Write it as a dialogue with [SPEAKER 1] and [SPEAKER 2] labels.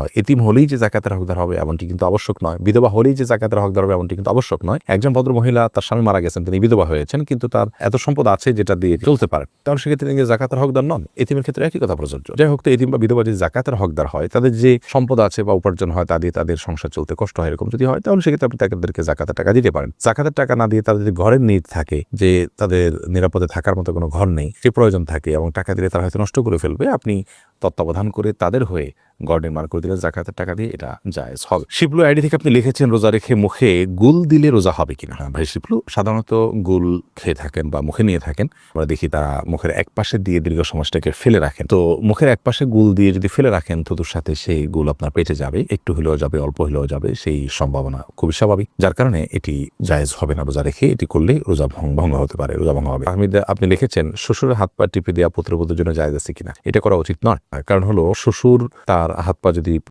[SPEAKER 1] হয়। এতিম হলেই যে যাকাতের হকদার হবে এমনটি কিন্তু আবশ্যক নয়, বিধবা হলেই যে যাকাতের হকদার হবে এমনটি কিন্তু আবশ্যক নয়। একজন ভদ্র মহিলা, তার স্বামী মারা গেছেন, তিনি বিধবা হয়েছেন, কিন্তু তার এত সম্পদ আছে যেটা দিয়ে চলতে পারে, তাহলে সেক্ষেত্রে তিনি যাকাতের হকদার নন। এতিমের ক্ষেত্রে একই কথা প্রযোজ্য। যাই হোক, তো এতিম বা বিধবা যে যাকাতের হকদার হয়, তাদের যে সম্পদ আছে বা উপার্জন হয় তা দিয়ে তাদের সংসার চলতে কষ্ট হয়, এরকম যদি হয় তাহলে সেক্ষেত্রে আপনি তাদেরকে যাকাতের টাকা দিতে পারেন। যাকাতের টাকা না দিয়ে তাদের ঘরের নিড থাকে, যে তাদের নিরাপদে থাকার মতো কোনো ঘর নেই, সে প্রয়োজন থাকে এবং টাকা দিলে তারা হয়তো নষ্ট করে ফেলবে, আপনি তত্ত্বাবধান করে তাদের হয়ে ঘর নির্মাণ করে দিলে যাকাতের টাকা দিয়ে এটা জায়েজ হবে। শিবলু আইডি থেকে আপনি লিখেছেন রোজা রেখে মুখে গুল দিলে রোজা হবে কিনা। ভাই শিবলু সাধারণত গুল খেয়ে থাকেন বা মুখে নিয়ে থাকেন, আমরা দেখি তারা মুখের এক পাশে দিয়ে দীর্ঘ সময়টাকে ফেলে রাখেন। তো মুখের এক পাশে গুল দিয়ে যদি ফেলে রাখেন, থুতুর সাথে সেই গুল আপনার পেটে যাবে, একটু হলেও যাবে, অল্প হলেও যাবে, সেই সম্ভাবনা খুবই স্বাভাবিক, যার কারণে এটি জায়েজ হবে না রোজা রেখে। এটি করলে রোজা ভঙ্গ হতে পারে, রোজা ভঙ্গ হবে। আপনি লিখেছেন শ্বশুরের হাত পা টিপে দেওয়া পুত্রবধূর জন্য জায়েজ আছে কিনা। এটা করা উচিত নয়, কারণ হলো শ্বশুর তার হাত পা যদি